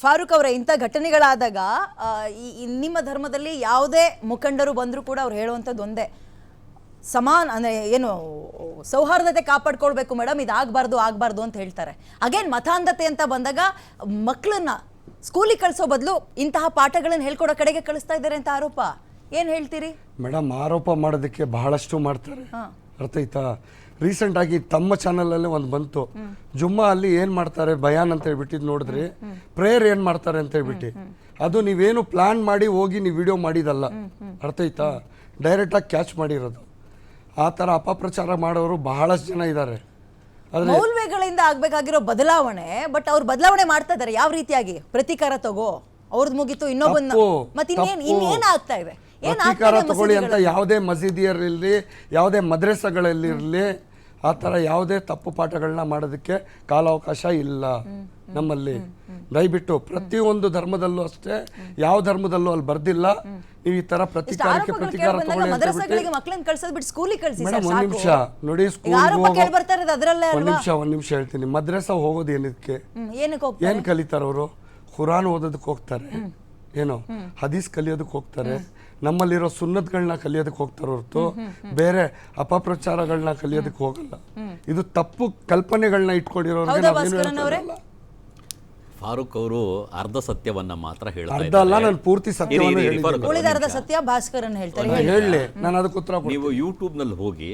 ಫಾರೂಕ್ ಅವರೇ, ಇಂಥ ಘಟನೆಗಳಾದಾಗ ನಿಮ್ಮ ಧರ್ಮದಲ್ಲಿ ಯಾವುದೇ ಮುಖಂಡರು ಬಂದರೂ ಕೂಡ ಅವ್ರು ಹೇಳುವಂಥದ್ದು ಒಂದೇ, ಸಮಾನ ಅಂದರೆ ಏನು ಸೌಹಾರ್ದತೆ ಕಾಪಾಡ್ಕೊಳ್ಬೇಕು ಮೇಡಮ್, ಇದು ಆಗಬಾರ್ದು ಅಂತ ಹೇಳ್ತಾರೆ. ಅಗೇನ್ ಮತಾಂಧತೆ ಅಂತ ಬಂದಾಗ ಮಕ್ಕಳನ್ನ ಸ್ಕೂಲಿಗೆ ಕಳಿಸೋ ಬದಲು ಇಂತಹ ಪಾಠಗಳನ್ನು ಹೇಳ್ಕೊಡೋ ಕಡೆಗೆ ಕಳಿಸ್ತಾ ಇದ್ದಾರೆ ಅಂತ ಆರೋಪ. ಏನು ಹೇಳ್ತೀರಿ ಮೇಡಮ್? ಆರೋಪ ಮಾಡೋದಕ್ಕೆ ಬಹಳಷ್ಟು ಮಾಡ್ತಾರೆ, ಅರ್ಥ ಆಯ್ತಾ? ರೀಸೆಂಟ್ ಆಗಿ ತಮ್ಮ ಚಾನಲಲ್ಲೇ ಒಂದು ಬಂತು, ಜುಮ್ಮಾ ಅಲ್ಲಿ ಏನ್ ಮಾಡ್ತಾರೆ ಬಯಾನ್ ಅಂತ ಹೇಳ್ಬಿಟ್ಟಿದ್ ನೋಡಿದ್ರಿ, ಪ್ರೇಯರ್ ಏನ್ ಮಾಡ್ತಾರೆ ಅಂತ ಹೇಳ್ಬಿಟ್ಟು. ಅದು ನೀವೇನು ಪ್ಲಾನ್ ಮಾಡಿ ಹೋಗಿ ನೀವು ವಿಡಿಯೋ ಮಾಡಿದಲ್ಲ, ಅರ್ಥ ಆಯ್ತಾ? ಡೈರೆಕ್ಟ್ ಆಗಿ ಕ್ಯಾಚ್ ಮಾಡಿರೋದು. ಆ ಥರ ಅಪಪ್ರಚಾರ ಮಾಡೋರು ಬಹಳಷ್ಟು ಜನ ಇದ್ದಾರೆ. ಮೌಲ್ಯಗಳಿಂದ ಆಗ್ಬೇಕಾಗಿರೋ ಬದಲಾವಣೆ, ಬಟ್ ಅವ್ರು ಬದಲಾವಣೆ ಮಾಡ್ತಾ ಇದ್ದಾರೆ. ಯಾವ ರೀತಿಯಾಗಿ? ಪ್ರತೀಕಾರ ತಗೋ, ಅವ್ರದ್ದು ಮುಗಿತು, ಇನ್ನೊಬ್ಬನ ಮತ್ತೆ ಇನ್ನೇನ್ ಆಗ್ತಾ ಇದೆ? ಪ್ರತೀಕಾರ ತಗೊಳ್ಳಿ ಅಂತ ಯಾವುದೇ ಮಸೀದಿಯಲ್ಲಿರಲಿ, ಯಾವುದೇ ಮದ್ರಸಗಳಲ್ಲಿರಲಿ, ಆ ಥರ ಯಾವುದೇ ತಪ್ಪು ಪಾಠಗಳನ್ನ ಮಾಡೋದಕ್ಕೆ ಕಾಲಾವಕಾಶ ಇಲ್ಲ ನಮ್ಮಲ್ಲಿ. ದಯವಿಟ್ಟು ಪ್ರತಿಯೊಂದು ಧರ್ಮದಲ್ಲೂ ಅಷ್ಟೇ, ಯಾವ ಧರ್ಮದಲ್ಲೂ ಅಲ್ಲಿ ಬರ್ದಿಲ್ಲ ನೀವು ಈ ತರ ಪ್ರತೀಕಾರಕ್ಕೆ ಪ್ರತೀಕಾರ ತಗೊಳ್ಳಿ ಅಂತ ಒಂದ್ ನಿಮಿಷ ನೋಡಿ. ಒಂದ್ ನಿಮಿಷ ಹೇಳ್ತೀನಿ. ಮದ್ರಸ ಹೋಗೋದು ಏನಕ್ಕೆ? ಏನ್ ಕಲಿತಾರ ಅವರು? ಖುರಾನ್ ಓದೋದಕ್ಕೆ ಹೋಗ್ತಾರೆ, ಏನೋ ಹದೀಸ್ ಕಲಿಯೋದಕ್ಕೆ ಹೋಗ್ತಾರೆ, ನಮ್ಮಲ್ಲಿರೋ ಸುನ್ನತ್ಗಳನ್ನ ಕಲಿಯೋದಕ್ಕೆ ಹೋಗ್ತಾರೆ ಹೊರತು ಬೇರೆ ಅಪಪ್ರಚಾರಗಳನ್ನ ಕಲಿಯೋದಕ್ಕೆ ಹೋಗಲ್ಲ. ಇದು ತಪ್ಪು ಕಲ್ಪನೆಗಳನ್ನ ಇಟ್ಕೊಂಡಿರೋರಿಗೆ ಫಾರೂಕ್ ಅವರು ಅರ್ಧ ಸತ್ಯವನ್ನ ಮಾತ್ರ ಹೇಳ್ತಾರೆ. ಅರ್ಧ ಅಲ್ಲ, ನಾನು ಪೂರ್ತಿ ಸತ್ಯವನ್ನು ಹೇಳಿ ನಾನು ಅದಕ್ಕೆ ಉತ್ತರ. ನೀವು ಯೂಟ್ಯೂಬ್ ನಲ್ಲಿ ಹೋಗಿ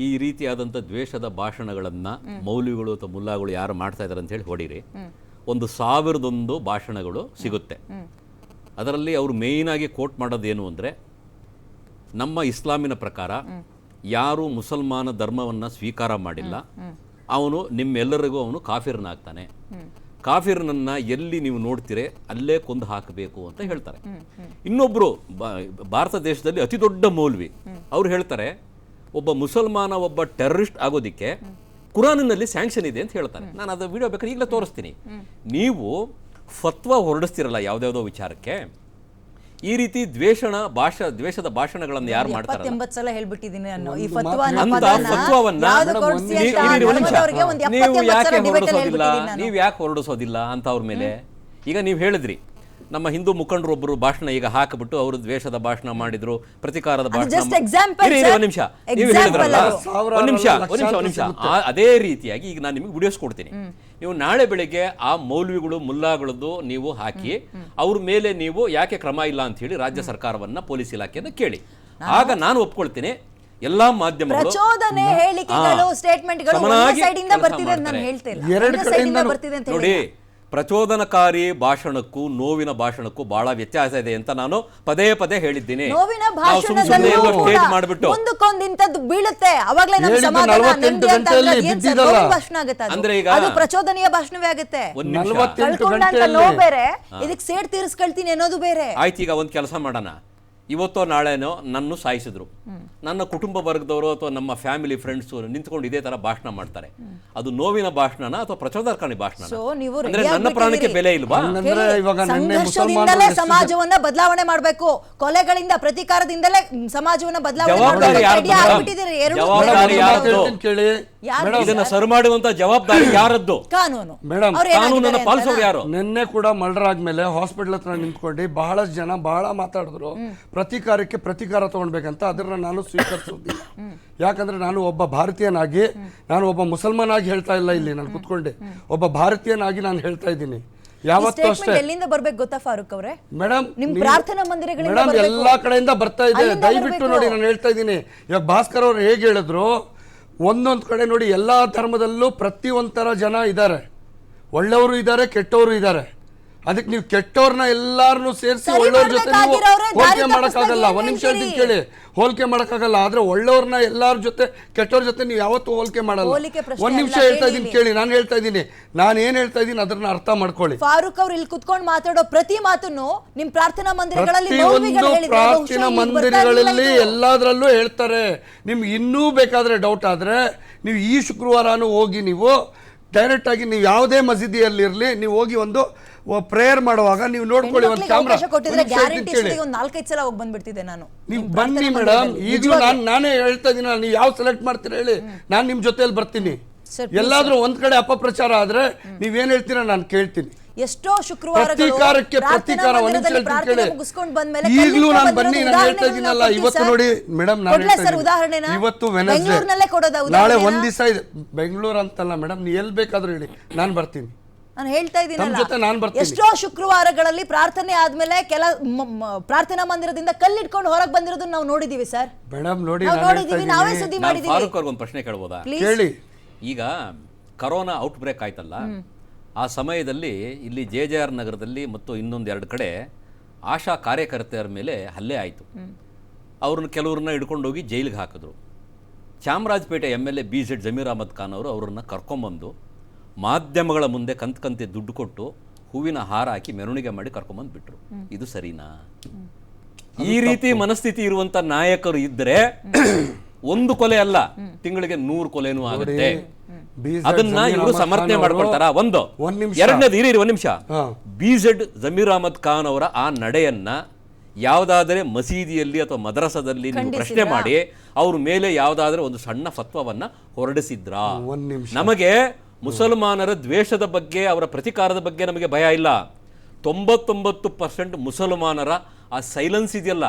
ಈ ರೀತಿಯಾದಂಥ ದ್ವೇಷದ ಭಾಷಣಗಳನ್ನ ಮೌಲ್ವಿಗಳು ಅಥವಾ ಮುಲ್ಲಾಗಳು ಯಾರು ಮಾಡ್ತಾ ಇದ್ದಾರೆ ಅಂತ ಹೇಳಿ ಹೊಡೀರಿ, 1001 ಭಾಷಣಗಳು ಸಿಗುತ್ತೆ. ಅದರಲ್ಲಿ ಅವರು ಮೇಯ್ನ್ ಆಗಿ ಕೋಟ್ ಮಾಡೋದೇನು ಅಂದರೆ, ನಮ್ಮ ಇಸ್ಲಾಮಿನ ಪ್ರಕಾರ ಯಾರು ಮುಸಲ್ಮಾನ ಧರ್ಮವನ್ನು ಸ್ವೀಕಾರ ಮಾಡಿಲ್ಲ ಅವನು ನಿಮ್ಮೆಲ್ಲರಿಗೂ ಅವನು ಕಾಫಿರ್ನಾಗ್ತಾನೆ, ಕಾಫಿರ್ನನ್ನ ಎಲ್ಲಿ ನೀವು ನೋಡ್ತೀರೆ ಅಲ್ಲೇ ಕೊಂದು ಹಾಕಬೇಕು ಅಂತ ಹೇಳ್ತಾರೆ. ಇನ್ನೊಬ್ರು ಭಾರತ ದೇಶದಲ್ಲಿ ಅತಿ ದೊಡ್ಡ ಮೌಲ್ವಿ ಅವ್ರು ಹೇಳ್ತಾರೆ, ಒಬ್ಬ ಮುಸಲ್ಮಾನ ಒಬ್ಬ ಟೆರರಿಸ್ಟ್ ಆಗೋದಿಕ್ಕೆ ಕುರಾನಿನಲ್ಲಿ ಸ್ಯಾಂಕ್ಷನ್ ಇದೆ ಅಂತ ಹೇಳ್ತಾರೆ. ನಾನು ಅದು ವಿಡಿಯೋ ಬೇಕಾದ್ರೆ ಈಗಲೇ ತೋರಿಸ್ತೀನಿ. ನೀವು ಫತ್ವಾ ಹೊರಡಿಸ್ತಿರಲ್ಲ ಯಾವುದ್ಯಾವುದೋ ವಿಚಾರಕ್ಕೆ, ಈ ರೀತಿ ದ್ವೇಷದ ಭಾಷಣಗಳನ್ನು ಯಾರು ಮಾಡ್ತಾರೆ ನೀವು ಯಾಕೆ ಹೊರಡಿಸೋದಿಲ್ಲ ಅಂತ ಅವ್ರ ಮೇಲೆ. ಈಗ ನೀವು ಹೇಳಿದ್ರಿ ನಮ್ಮ ಹಿಂದೂ ಮುಖಂಡರೊಬ್ಬರು ಭಾಷಣ ಈಗ ಹಾಕಿಬಿಟ್ಟು ಅವರು ದ್ವೇಷದ ಭಾಷಣ ಮಾಡಿದ್ರು, ಪ್ರತಿಕಾರದ ಭಾಷಣ. ನಿಮಿಷ ನೀವು ಹೇಳಿದ್ರಲ್ಲ, ಒಂದ್ ನಿಮಿಷ. ಅದೇ ರೀತಿಯಾಗಿ ಈಗ ನಾನು ನಿಮಗೆ ವಿಡಿಯೋಸ್ ಕೊಡ್ತೀನಿ. ನೀವು ನಾಳೆ ಬೆಳಿಗ್ಗೆ ಆ ಮೌಲ್ವಿಗಳು ಮುಲ್ಲಾಗಳದ್ದು ನೀವು ಹಾಕಿ ಅವ್ರ ಮೇಲೆ ನೀವು ಯಾಕೆ ಕ್ರಮ ಇಲ್ಲ ಅಂತ ಹೇಳಿ ರಾಜ್ಯ ಸರ್ಕಾರವನ್ನ, ಪೊಲೀಸ್ ಇಲಾಖೆಯನ್ನ ಕೇಳಿ. ಆಗ ನಾನು ಒಪ್ಕೊಳ್ತೀನಿ ಎಲ್ಲಾ ಮಾಧ್ಯಮಗಳು ನೋಡಿ, ಪ್ರಚೋದನಕಾರಿ ಭಾಷಣಕ್ಕೂ ನೋವಿನ ಭಾಷಣಕ್ಕೂ ಬಹಳ ವ್ಯತ್ಯಾಸ ಇದೆ ಅಂತ ನಾನು ಪದೇ ಪದೇ ಹೇಳಿದ್ದೀನಿ. ಅಂದ್ರೆ ಈಗ ಪ್ರಚೋದನೀಯ ಭಾಷಣವೇ ಆಗುತ್ತೆ. ಇದಕ್ಕೆ ಸೇಡ್ ತೀರಿಸ್ಕೊಳ್ತೀನಿ ಅನ್ನೋದು ಬೇರೆ. ಆಯ್ತು, ಈಗ ಒಂದ್ ಕೆಲಸ ಮಾಡೋಣ. ಇವತ್ತೋ ನಾಳೆನೋ ನನ್ನ ಸಾಯಿಸಿದ್ರು, ನನ್ನ ಕುಟುಂಬ ವರ್ಗದವರು ಅಥವಾ ನಮ್ಮ ಫ್ಯಾಮಿಲಿ ಫ್ರೆಂಡ್ಸ್ ನಿಂತ್ಕೊಂಡು ಇದೇ ತರ ಭಾಷಣ ಮಾಡ್ತಾರೆ. ಅದು ನೋವಿನ ಭಾಷಣನ ಅಥವಾ ಪ್ರಚೋದನಕಾರಿ ಭಾಷಣ? ಅಂದ್ರೆ ನನ್ನ ಪ್ರಾಣಕ್ಕೆ ಬೆಲೆ ಇಲ್ವಾ? ಸಂಘರ್ಷದಿಂದಲೇ ಸಮಾಜವನ್ನ ಬದಲಾವಣೆ ಮಾಡಬೇಕು, ಕೊಲೆಗಳಿಂದ ಪ್ರತೀಕಾರದಿಂದಲೇ ಸಮಾಜವನ್ನ ಬದಲಾವಣೆ ಇದನ್ನ ಸರಿ ಮಾಡುವಂತ ಜವಾಬ್ದಾರಿ ಯಾರದ್ದು? ಕಾನೂನನ್ನ ಪಾಲಿಸೋರು ಯಾರು? ನಿನ್ನೆ ಕೂಡ ಮರ್ಡರ್ ಆದ್ಮೇಲೆ ಹಾಸ್ಪಿಟಲ್ ಹತ್ರ ನಿಂತ್ಕೊಂಡು ಬಹಳಷ್ಟು ಜನ ಬಹಳ ಮಾತಾಡಿದ್ರು, ಪ್ರತೀಕಾರಕ್ಕೆ ಪ್ರತೀಕಾರ ತಗೊಳ್ಬೇಕಂತ. ಅದನ್ನ ನಾನು ಸ್ವೀಕರಿಸೋದಿಲ್ಲ. ಯಾಕಂದ್ರೆ ನಾನು ಒಬ್ಬ ಭಾರತೀಯನಾಗಿ, ನಾನು ಒಬ್ಬ ಮುಸಲ್ಮಾನಾಗಿ ಹೇಳ್ತಾ ಇಲ್ಲ, ಇಲ್ಲಿ ನಾನು ಕುತ್ಕೊಂಡೆ ಒಬ್ಬ ಭಾರತೀಯನಾಗಿ ನಾನು ಹೇಳ್ತಾ ಇದ್ದೀನಿ. ಯಾವತ್ತೂ ಅಷ್ಟೇ. ಎಲ್ಲಿಂದ ಬರ್ಬೇಕು ಗೊತ್ತಾ ಫಾರೂಕ್ ಅವರೇ? ಮೇಡಮ್, ನಿಮ್ ಪ್ರಾರ್ಥನಾ ಮಂದಿರಗಳಿಂದ ಮೇಡಮ್ ಎಲ್ಲಾ ಕಡೆಯಿಂದ ಬರ್ತಾ ಇದೆ. ದಯವಿಟ್ಟು ನೋಡಿ, ನಾನು ಹೇಳ್ತಾ ಇದ್ದೀನಿ. ಇವಾಗ ಭಾಸ್ಕರ್ ಅವರು ಹೇಗೆ ಹೇಳಿದ್ರು, ಒಂದೊಂದು ಕಡೆ ನೋಡಿ ಎಲ್ಲಾ ಧರ್ಮದಲ್ಲೂ ಪ್ರತಿಯೊಂಥರ ಜನ ಇದ್ದಾರೆ, ಒಳ್ಳೆಯವರು ಇದ್ದಾರೆ, ಕೆಟ್ಟವರು ಇದ್ದಾರೆ. ಅದಕ್ಕೆ ನೀವು ಕೆಟ್ಟವ್ರನ್ನ ಎಲ್ಲಾರನ್ನು ಸೇರಿಸಿ ಒಳ್ಳೆಯವ್ರ ಜೊತೆ ನೀವು ಹೋಲಿಕೆ ಮಾಡಕ್ಕಾಗಲ್ಲ. ಒಂದ್ ನಿಮಿಷ ಹೇಳ್ತೀನಿ ಕೇಳಿ, ಹೋಲಿಕೆ ಮಾಡಕ್ಕಾಗಲ್ಲ. ಆದ್ರೆ ಒಳ್ಳೆಯವ್ರನ್ನ ಎಲ್ಲಾರ ಜೊತೆ ಕೆಟ್ಟವ್ರ ಜೊತೆ ನೀವು ಯಾವತ್ತೂ ಹೋಲಿಕೆ ಮಾಡಲ್ಲ. ಒಂದ್ ನಿಮಿಷ ಹೇಳ್ತಾ ಇದೀನಿ ಕೇಳಿ, ನಾನು ಹೇಳ್ತಾ ಇದ್ದೀನಿ, ನಾನು ಏನ್ ಹೇಳ್ತಾ ಇದ್ದೀನಿ ಅದನ್ನ ಅರ್ಥ ಮಾಡ್ಕೊಳ್ಳಿ. ಫಾರೂಕ್ ಅವ್ರು ಇಲ್ಲಿ ಕುತ್ಕೊಂಡು ಮಾತಾಡೋ ಪ್ರತಿ ಮಾತನ್ನು ನಿಮ್ ಪ್ರಾರ್ಥನಾ ಮಂದಿರಗಳಲ್ಲಿ, ಪ್ರಾರ್ಥನಾ ಮಂದಿರಗಳಲ್ಲಿ ಎಲ್ಲಾದ್ರಲ್ಲೂ ಹೇಳ್ತಾರೆ. ನಿಮ್ಗೆ ಇನ್ನೂ ಬೇಕಾದ್ರೆ ಡೌಟ್ ಆದ್ರೆ ನೀವು ಈ ಶುಕ್ರವಾರನೂ ಹೋಗಿ, ನೀವು ಡೈರೆಕ್ಟ್ ಆಗಿ ನೀವು ಯಾವುದೇ ಮಸೀದಿಯಲ್ಲಿರ್ಲಿ, ನೀವು ಹೋಗಿ ಒಂದು ಪ್ರೇಯರ್ ಮಾಡುವಾಗ ನೀವು ನೋಡ್ಕೊಳ್ಳಿ, ಒಂದು ಕ್ಯಾಮ್ರಾ ನೀವು ಬನ್ನಿ ಮೇಡಮ್. ಈಗಲೂ ನಾನೇ ಹೇಳ್ತಾ ಇದೀನಿ, ನೀವು ಯಾವ ಸೆಲೆಕ್ಟ್ ಮಾಡ್ತೀರಾ ಹೇಳಿ, ನಾನು ನಿಮ್ ಜೊತೆಯಲ್ಲಿ ಬರ್ತೀನಿ. ಎಲ್ಲಾದ್ರೂ ಒಂದ್ ಕಡೆ ಅಪಪ್ರಚಾರ ಆದ್ರೆ ನೀವೇನ್ ಹೇಳ್ತೀರಾ ನಾನು ಕೇಳ್ತೀನಿ. ಎಷ್ಟೋ ಶುಕ್ರವಾರಗಳು ಪ್ರತೀಕಾರಕ್ಕೆ ಪ್ರಾರ್ಥನಾ ಪ್ರತೀಕಾರ ಮಂದಿರದಲ್ಲಿ ಒಂದ್ ನಿಮಿಷ ಪ್ರಾರ್ಥನೆ ಕೇಳಿ. ಮುಗಿಸ್ಕೊಂಡು ಬಂದ್ಮೇಲೆ ಈಗಲೂ ಕಲ್ಲಿಟ್ಟು ನಾನು ಬನ್ನಿ ಬಂದಿರೋ ನಾನು ಹೇಳ್ತಾ ಉದಾಹರಣೆಗಳನ್ನ ಇದ್ದೀನಲ್ಲ ಕೊಡ್ತೀನಿ ಇವತ್ತು ಸರ್. ನೋಡಿ ಮೇಡಮ್ ನಾನು ಕೊಡ್ಲಾ ಹೇಳ್ತಾ ಸರ್ ಇದ್ದೀನಿ. ಉದಾಹರಣೆನ? ಇವತ್ತು ಬೆಂಗಳೂರಿನಲ್ಲೇ ಕೊಡೋದಾ ನಾಳೆ ಉದಾಹರಣೆನ? ಒಂದ್ ದಿವಸ ಇದೆ ಬೆಂಗಳೂರು ಅಂತಲ್ಲ ಮೇಡಮ್ ನೀವು ಎಲ್ಲಿ ಬೇಕಾದ್ರೂ ಹೇಳಿ ನಾನು ಬರ್ತೀನಿ. ನಾನು ಹೇಳ್ತಾ ತಮ್ಮ ಜೊತೆ ನಾನ್ ಇದ್ದೀನಲ್ಲ ಬರ್ತೀನಿ. ಎಷ್ಟೋ ಶುಕ್ರವಾರಗಳಲ್ಲಿ ಪ್ರಾರ್ಥನೆ ಆದ್ಮೇಲೆ ಪ್ರಾರ್ಥನಾ ಮಂದಿರದಿಂದ ಕಲ್ಲಿಟ್ಕೊಂಡು ಹೊರಗೆ ಬಂದಿರೋದನ್ನ ನಾವು ನೋಡಿದೀವಿ ಸರ್. ಮೇಡಮ್ ನೋಡಿ ನಾವು ನಾನು ಹೇಳ್ತಾ ನೋಡಿದೀವಿ, ನಾವೇ ಇದ್ದೀನಿ. ಸುದ್ದಿ ನಾನು ಮಾಡಿದೀವಿ. ಫಾರೂಕ್ ಅವ್ರಿಗೆ ಒಂದು ಪ್ರಶ್ನೆ ಕೇಳ್ಬೋದಾ? Please. ಕೇಳಿ ಈಗ ಕರೋನಾ ಔಟ್ ಬ್ರೇಕ್ ಆಯ್ತಲ್ಲ, ಆ ಸಮಯದಲ್ಲಿ ಇಲ್ಲಿ JJR ನಗರದಲ್ಲಿ ಮತ್ತು ಇನ್ನೊಂದು 2 ಕಡೆ ಆಶಾ ಕಾರ್ಯಕರ್ತೆಯರ ಮೇಲೆ ಹಲ್ಲೆ ಆಯಿತು. ಅವ್ರನ್ನ ಕೆಲವ್ರನ್ನ ಹಿಡ್ಕೊಂಡೋಗಿ ಜೈಲಿಗೆ ಹಾಕಿದ್ರು. ಚಾಮರಾಜಪೇಟೆ MLA BZ ಜಮೀರ್ ಅಹಮದ್ ಖಾನ್ ಅವರು ಅವರನ್ನು ಕರ್ಕೊಂಬಂದು ಮಾಧ್ಯಮಗಳ ಮುಂದೆ ಕಂತೆ ದುಡ್ಡು ಕೊಟ್ಟು ಹೂವಿನ ಹಾರ ಹಾಕಿ ಮೆರವಣಿಗೆ ಮಾಡಿ ಕರ್ಕೊಂಬಂದು ಬಿಟ್ರು. ಇದು ಸರಿನಾ? ಈ ರೀತಿ ಮನಸ್ಥಿತಿ ಇರುವಂತ ನಾಯಕರು ಇದ್ರೆ ಒಂದು ಕೊಲೆ ಅಲ್ಲ, ತಿಂಗಳಿಗೆ 100 ಕೊಲೆನೂ ಆಗುತ್ತೆ. ಅದನ್ನ ಇವರು ಸಮರ್ಥನೆ ಮಾಡ್ಕೊಳ್ತಾರ? ಒಂದು. ಎರಡನೇದು ಇರಿ ಒಂದ್ ನಿಮಿಷ. BZ ಜಮೀರ್ ಅಹಮದ್ ಖಾನ್ ಅವರ ಆ ನಡೆಯನ್ನ ಯಾವುದಾದರೆ ಮಸೀದಿಯಲ್ಲಿ ಅಥವಾ ಮದ್ರಸಾದಲ್ಲಿ ನೀವು ಪ್ರಶ್ನೆ ಮಾಡಿ ಅವ್ರ ಮೇಲೆ ಯಾವುದಾದ್ರೆ ಒಂದು ಸಣ್ಣ ಫತ್ವವನ್ನ ಹೊರಡಿಸಿದ್ರ? ನಮಗೆ ಮುಸಲ್ಮಾನರ ದ್ವೇಷದ ಬಗ್ಗೆ ಅವರ ಪ್ರತಿಕಾರದ ಬಗ್ಗೆ ನಮಗೆ ಭಯ ಇಲ್ಲ. 99% ಮುಸಲ್ಮಾನರ ಆ ಸೈಲೆನ್ಸ್ ಇದೆಯಲ್ಲ,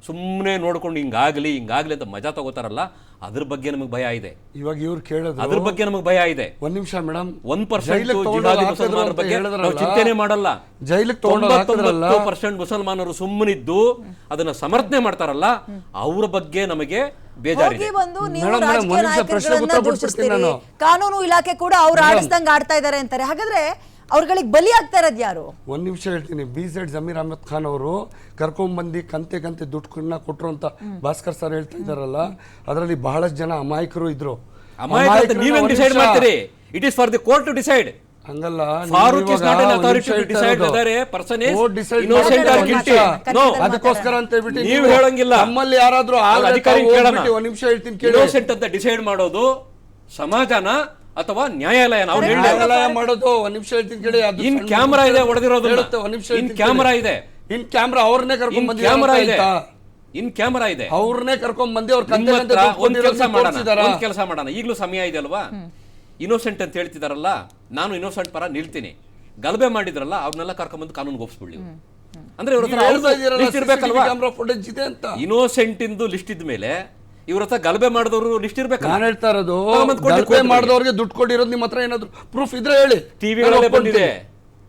ಸುಮ್ಮನೆ ನೋಡ್ಕೊಂಡು ಹಿಂಗಾಗ್ಲಿ ಅಂತ ಮಜಾ ತಗೋತಾರಲ್ಲ, ಅದ್ರ ಬಗ್ಗೆ ನಮಗೆ ಭಯ ಇದೆ. ಇವಾಗ ಇವ್ರು ಕೇಳೋದು ಅದ್ರ ಬಗ್ಗೆ ನಮಗೆ ಭಯ ಇದೆ. ಒಂದ್ ನಿಮಿಷ ಮೇಡಮ್, 1% ಜಿಹಾದಿ ಮುಸಲ್ಮಾನರ ಬಗ್ಗೆ ನಾವು ಚಿಂತನೆ ಮಾಡಲ್ಲ. 99% ಮುಸಲ್ಮಾನರು ಸುಮ್ಮನಿದ್ದು ಅದನ್ನ ಸಮರ್ಥನೆ ಮಾಡ್ತಾರಲ್ಲ, ಅವ್ರ ಬಗ್ಗೆ ನಮಗೆ ಬೇಜಾರಿದೆ. ಕಾನೂನು ಇಲಾಖೆ ಕೂಡ ಅವ್ರು ಆಡಿಸ್ದಂಗ ಆಡ್ತಾ ಇದಾರೆ ಅಂತಾರೆ. ಹಾಗಾದ್ರೆ ಅವ್ರಗಳಿಗೆ ಬಲಿ ಆಗ್ತಾ ಇರೋದು ಯಾರು? ಒಂದ್ ನಿಮಿಷ ಹೇಳ್ತೀನಿ. BZ ಜಮೀರ್ ಅಹಮದ್ ಖಾನ್ ಅವರು ಕರ್ಕೊಂಡ್ಬಂದು ಕಂತೆ ದುಡ್ಡನ್ನ ಕೊಟ್ರು ಅಂತ ಭಾಸ್ಕರ್ ಸರ್ ಹೇಳ್ತಾ ಇದಾರಲ್ಲ, ಅದರಲ್ಲಿ ಬಹಳಷ್ಟು ಜನ ಅಮಾಯಕರು ಇದ್ರು. ನೀವೇನ್ ಡಿಸೈಡ್ ಮಾಡ್ತೀರಿ? It is for the court to decide. ಹಂಗಲ್ಲ, Farooq is not an authority to decide whether a person is innocent or guilty. No, ಅದಕ್ಕೋಸ್ಕರ ಅಂತ ಹೇಳ್ಬಿಟ್ಟು ನೀವು ಹೇಳಂಗಿಲ್ಲ. ನಮ್ಮಲ್ಲಿ ಯಾರಾದ್ರೂ ಅಧಿಕಾರಿ ಕೇಳೋಣ. ಒಂದ್ ನಿಮಿಷ ಹೇಳ್ತೀನಿ ಕೇಳಿ. ಇನ್ನೋಸೆಂಟ್ ಅಂತ ಡಿಸೈಡ್ ಮಾಡೋದು ಸಮಾಜನ ಅಥವಾ ನ್ಯಾಯಾಲಯ? ನಾವು ನ್ಯಾಯಾಲಯ ಮಾಡೋದು. ಒಂದ್ ನಿಮಿಷ ಹೇಳ್ತೀನಿ ಕೇಳಿ. ಇನ್ ಕ್ಯಾಮರಾ ಇದೆ, ಹೊಡೆದಿರೋದು ಒಂದ್ ನಿಮಿಷ. ಇನ್ ಕ್ಯಾಮರಾ ಇದೆ, ಇನ್ ಕ್ಯಾಮ್ರಾ ಅವ್ರನ್ನೇ ಕರ್ಕೊಂಡ್ ಬಂದಿ. ಕ್ಯಾಮರಾ ಇದೆ, ಇನ್ ಕ್ಯಾಮರಾ ಇದೆ, ಅವ್ರನ್ನೇ ಕರ್ಕೊಂಡ್ ಬಂದಿ. ಅವ್ರ ಒಂದ್ ಕೆಲಸ ಮಾಡೋಣ. ಈಗಲೂ ಸಮಯ ಇದೆ ಅಲ್ವಾ? ಇನ್ನೋಸೆಂಟ್ ಅಂತ ಹೇಳ್ತಿದಾರಲ್ಲ, ನಾನು ಇನ್ನೋಸೆಂಟ್ ಪರ ನಿಲ್ತೀನಿ. ಗಲಭೆ ಮಾಡಿದ್ರಲ್ಲ, ಅವ್ರನ್ನೆಲ್ಲ ಕರ್ಕೊಂಡ್ಬಂದು ಕಾನೂನಿಗೆ ಒಪ್ಪಿಸ್ಬಿಡ್ಲಿ. ಅಂದ್ರೆ ಲಿಸ್ಟ್ ಇರ್ಬೇಕಲ್ವಾ? ಇನ್ನೋಸೆಂಟ್ ಇಂದು ಲಿಸ್ಟ್ ಇದ್ದ ಮೇಲೆ ಇವ್ರ ಹತ್ರ ಗಲಭೆ ಮಾಡಿದವರು ಲಿಸ್ಟ್ ಇರ್ಬೇಕು. ನಾನು ಹೇಳ್ತಾ ಇರೋದು ಗಲಭೆ ಮಾಡಿದವ್ರಿಗೆ ದುಡ್ಡು ಕೊಟ್ಟಿರೋದು ನಿಮ್ಮ ಹತ್ರ ಏನಾದ್ರು ಪ್ರೂಫ್ ಇದ್ರೆ ಹೇಳಿ. ಟಿವಿಗಳಲ್ಲೇ ಬಂದಿದೆ,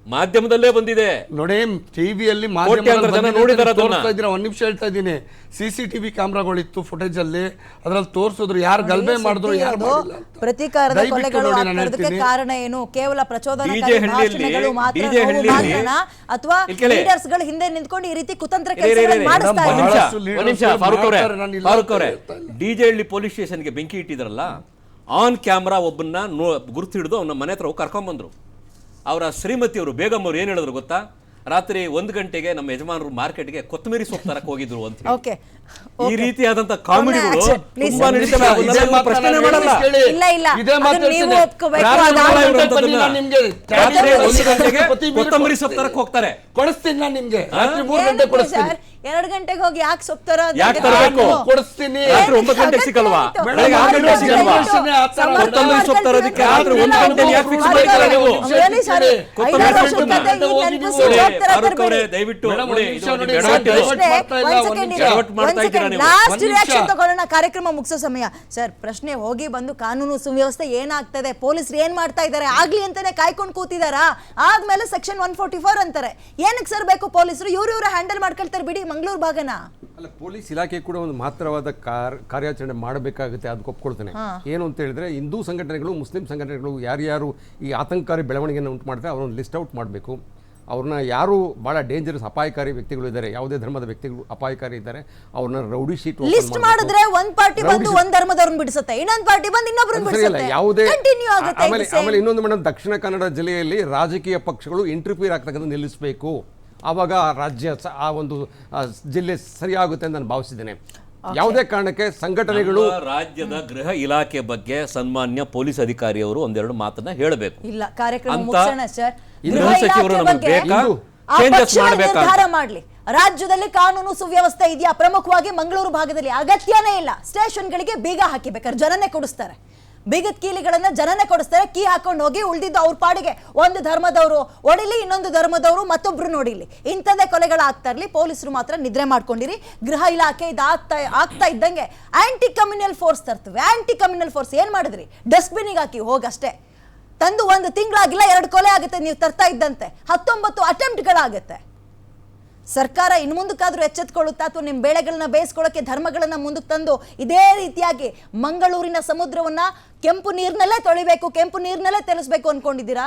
ಮಾಧ್ಯಮದಲ್ಲೇ ಬಂದಿದೆ ನೋಡಿ. ಟಿವಿಯಲ್ಲಿ ತೋರಿಸ್ತಾ ಇದ್ದೀರಾ? ಒಂದ್ ನಿಮಿಷ ಹೇಳ್ತಾ ಇದ್ದೀನಿ. CCTV ಕ್ಯಾಮ್ರಾಗಳಿತ್ತು ಫುಟೇಜ್ ಅಲ್ಲಿ, ಅದ್ರಲ್ಲಿ ತೋರಿಸಿದ್ರು ಯಾರು ಗಲಭೆ ಮಾಡಿದ್ರು, ಯಾರು ಪ್ರತೀಕಾರದ ಕೊಲೆಗಳು ಆಗ್ತಿರೋದಕ್ಕೆ ಕಾರಣ ಏನು? ಕೇವಲ ಪ್ರಚೋದನಕಾರಿ ಭಾಷಣಗಳು ಮಾತ್ರನಾ ಅಥವಾ ಲೀಡರ್ಸ್ ಗಳು ಹಿಂದೆ ನಿಂತ್ಕೊಂಡು ಈ ರೀತಿ ಕುತಂತ್ರ ಕೆಲಸಗಳನ್ನು ಮಾಡಿಸ್ತಾ ಇದ್ದಾರೆ? ಫಾರೂಕ್ ಅವರೇ, DJ ಹಳ್ಳಿ ಪೊಲೀಸ್ ಸ್ಟೇಷನ್ಗೆ ಬೆಂಕಿ ಇಟ್ಟಿದ್ರಲ್ಲ, ಆನ್ ಕ್ಯಾಮ್ರಾ ಒಬ್ಬನ್ನ ಗುರುತು ಹಿಡಿದು ಅವನ ಮನೆ ಹತ್ರ ಕರ್ಕೊಂಡ್ ಬಂದ್ರು. ಅವರ ಶ್ರೀಮತಿಯವರು ಬೇಗಂ ಅವರು ಏನ್ ಹೇಳಿದ್ರು ಗೊತ್ತಾ? ರಾತ್ರಿ 1 ಗಂಟೆಗೆ ನಮ್ಮ ಯಜಮಾನರು ಮಾರ್ಕೆಟ್ಗೆ ಕೊತ್ತಂಬರಿ ಸೊಪ್ಪು ತರಕ್ ಹೋಗಿದ್ರು ಅಂತ. ಈ ರೀತಿಯಾದಂತ ಕಾಮಿಡಿಗಳು ತುಂಬಾ ನಡೀತವೆ. ಪ್ರಶ್ನೆ ಮಾಡಲ್ಲ. ಕೊತ್ತಂಬರಿ ಸೊಪ್ಪು ತರಕ್ ಹೋಗ್ತಾರೆ. ಕೊಡಿಸ್ತೀನಿ ನಾನು ನಿಮ್ಗೆ. 3 ಗಂಟೆ ಕೊಡಿಸ್ತೀನಿ. 2 ಗಂಟೆಗೆ ಹೋಗಿ ಯಾಕೆ ಸೊಪ್ಪು ತರೋದು? ಯಾಕೆ ತರಬೇಕು? ಕೊಡಿಸ್ತೀನಿ. ರಾತ್ರಿ 9 ಗಂಟೆಗೆ ಸಿಗಲ್ವಾ? ಬೆಳಗ್ಗೆ 6 ಗಂಟೆಗೆ ಸಿಗಲ್ವಾ? ಕೊತ್ತಂಬರಿ ಸೊಪ್ಪು ತರೋದಕ್ಕೆ ರಾತ್ರಿ 1 ಗಂಟೆ ಯಾಕೆ ಫಿಕ್ಸ್ ಮಾಡಿದ್ದೀರಾ ನೀವು? ದಯವಿಟ್ಟು ಕಾರ್ಯಕ್ರಮ ಮುಗಿಸೋ ಸಮಯ ಸರ್. ಪ್ರಶ್ನೆ ಹೋಗಿ ಬಂದು ಕಾನೂನು ಸುವ್ಯವಸ್ಥೆ ಏನಾಗ್ತದೆ, ಪೊಲೀಸರು ಏನ್ ಮಾಡ್ತಾ ಇದಾರೆ ಆಗ್ಲಿ ಅಂತಾನೆ ಕಾಯ್ಕೊಂಡು ಕೂತಿದಾರಾ? ಆದ್ಮೇಲೆ ಸೆಕ್ಷನ್ 144 ಅಂತಾರೆ. ಏನಕ್ಕೆ ಸರ್ ಬೇಕು ಪೊಲೀಸರು? ಇವ್ರ ಹ್ಯಾಂಡಲ್ ಮಾಡ್ಕೊಳ್ತಾರೆ ಬಿಡಿ ಮಂಗಳೂರು ಭಾಗನ. ಅಲ್ಲ, ಪೊಲೀಸ್ ಇಲಾಖೆ ಕೂಡ ಒಂದು ಮಾತ್ರವಾದ ಕಾರ್ಯಾಚರಣೆ ಮಾಡಬೇಕಾಗುತ್ತೆ, ಅದಕ್ಕೆ ಒಪ್ಕೊಳ್ತೇನೆ. ಏನು ಅಂತ ಹೇಳಿದ್ರೆ, ಹಿಂದೂ ಸಂಘಟನೆಗಳು, ಮುಸ್ಲಿಂ ಸಂಘಟನೆಗಳು ಯಾರ್ಯಾರು ಈ ಆತಂಕಕಾರಿ ಬೆಳವಣಿಗೆಯನ್ನು ಉಂಟು ಮಾಡ್ತಾರೆ ಅವ್ರನ್ನ ಲಿಸ್ಟ್ ಔಟ್ ಮಾಡಬೇಕು. ಅವ್ರನ್ನ ಯಾರು ಭಾಳ ಡೇಂಜರಸ್ ಅಪಾಯಕಾರಿ ವ್ಯಕ್ತಿಗಳು ಇದ್ದಾರೆ, ಯಾವುದೇ ಧರ್ಮದ ವ್ಯಕ್ತಿಗಳು ಅಪಾಯಕಾರಿ ಇದ್ದಾರೆ, ಅವ್ರನ್ನ ರೌಡಿ ಶೀಟ್ ಲಿಸ್ಟ್ ಮಾಡಿದ್ರೆ ಒಂದ್ ಪಾರ್ಟಿ ಬಂದು ಒಂದ್ ಧರ್ಮದವ್ರನ್ನ ಬಿಡಿಸುತ್ತೆ, ಇನ್ನೊಂದು ಪಾರ್ಟಿ ಬಂದು ಇನ್ನೊಬ್ಬರನ್ನ ಬಿಡಿಸುತ್ತೆ. ಯಾವುದೇ ಆಮೇಲೆ ಇನ್ನೊಂದು ಮೇಡಮ್, ದಕ್ಷಿಣ ಕನ್ನಡ ಜಿಲ್ಲೆಯಲ್ಲಿ ರಾಜಕೀಯ ಪಕ್ಷಗಳು ಇಂಟರ್ಫಿಯರ್ ಆಗ್ತಕ್ಕಂಥ ನಿಲ್ಲಿಸಬೇಕು. ಆವಾಗ ರಾಜ್ಯ ಆ ಒಂದು ಜಿಲ್ಲೆ ಸರಿಯಾಗುತ್ತೆ ಅಂತ ನಾನು ಭಾವಿಸಿದ್ದೇನೆ. ಯಾವುದೇ ಕಾರಣಕ್ಕೆ ಸಂಘಟನೆಗಳು ರಾಜ್ಯದ ಗೃಹ ಇಲಾಖೆ ಬಗ್ಗೆ ಸನ್ಮಾನ್ಯ ಪೊಲೀಸ್ ಅಧಿಕಾರಿಯವರು ಒಂದೆರಡು ಮಾತನ್ನ ಹೇಳಬೇಕು. ಇಲ್ಲ, ಕಾರ್ಯಕ್ರಮ ಮುಗಿಸೋಣ ಸರ್. ಗೃಹ ಸಚಿವರು ನಮಗೆ ಬೇಕಾ? ಚೇಂಜಸ್ ನಿರ್ಧಾರ ಮಾಡ್ಲಿ. ರಾಜ್ಯದಲ್ಲಿ ಕಾನೂನು ಸುವ್ಯವಸ್ಥೆ ಇದೆಯಾ? ಪ್ರಮುಖವಾಗಿ ಮಂಗಳೂರು ಭಾಗದಲ್ಲಿ ಅಗತ್ಯನೇ ಇಲ್ಲ. ಸ್ಟೇಷನ್ಗಳಿಗೆ ಬೀಗ ಹಾಕಿ ಬೇಕಾದ್ರೆ ಜನನೇ ಕೊಡಿಸ್ತಾರೆ. ಬೀಗದ ಕೀಲಿಗಳನ್ನ ಜನನೇ ಕೊಡಿಸ್ತಾರೆ, ಕೀ ಹಾಕೊಂಡು ಹೋಗಿ ಉಳಿದಿದ್ದು ಅವ್ರ ಪಾಡಿಗೆ ಒಂದು ಧರ್ಮದವರು ಹೊಡಿಲಿ, ಇನ್ನೊಂದು ಧರ್ಮದವರು ಮತ್ತೊಬ್ರು ನೋಡಿಲಿ, ಇಂಥದ್ದೇ ಕೊಲೆಗಳಾಗ್ತಾ ಇರಲಿ. ಪೊಲೀಸರು ಮಾತ್ರ ನಿದ್ರೆ ಮಾಡ್ಕೊಂಡಿರಿ. ಗೃಹ ಇಲಾಖೆ ಆಗ್ತಾ ಇದ್ದಂಗೆ ಆಂಟಿ ಕಮ್ಯುನಲ್ ಫೋರ್ಸ್ ತರ್ತವೆ. ಆಂಟಿ ಕಮ್ಯುನಲ್ ಫೋರ್ಸ್ ಏನ್ ಮಾಡಿದ್ರಿ? ಡಸ್ಟ್ಬಿನ್ಗೆ ಹಾಕಿ ಹೋಗಷ್ಟೇ. ತಂದು 1 ತಿಂಗಳಾಗಿಲ್ಲ 2 ಕೊಲೆ ಆಗುತ್ತೆ ನೀವು ತರ್ತಾ ಇದ್ದಂತೆ. 19 ಅಟೆಂಪ್ಟ್ಗಳಾಗುತ್ತೆ. ಸರ್ಕಾರ ಇನ್ನು ಮುಂದಕ್ಕಾದ್ರೂ ಎಚ್ಚೆತ್ಕೊಳ್ಳುತ್ತಾ ಅಥವಾ ನಿಮ್ಮ ಬೇಳೆಗಳನ್ನ ಬೇಯಿಸ್ಕೊಳ್ಳೋಕೆ ಧರ್ಮಗಳನ್ನ ಮುಂದಕ್ಕೆ ತಂದು ಇದೇ ರೀತಿಯಾಗಿ ಮಂಗಳೂರಿನ ಸಮುದ್ರವನ್ನ ಕೆಂಪು ನೀರಿನಲ್ಲೇ ತೊಳಿಬೇಕು, ಕೆಂಪು ನೀರಿನಲ್ಲೇ ತೆಲಿಸ್ಬೇಕು ಅನ್ಕೊಂಡಿದ್ದೀರಾ?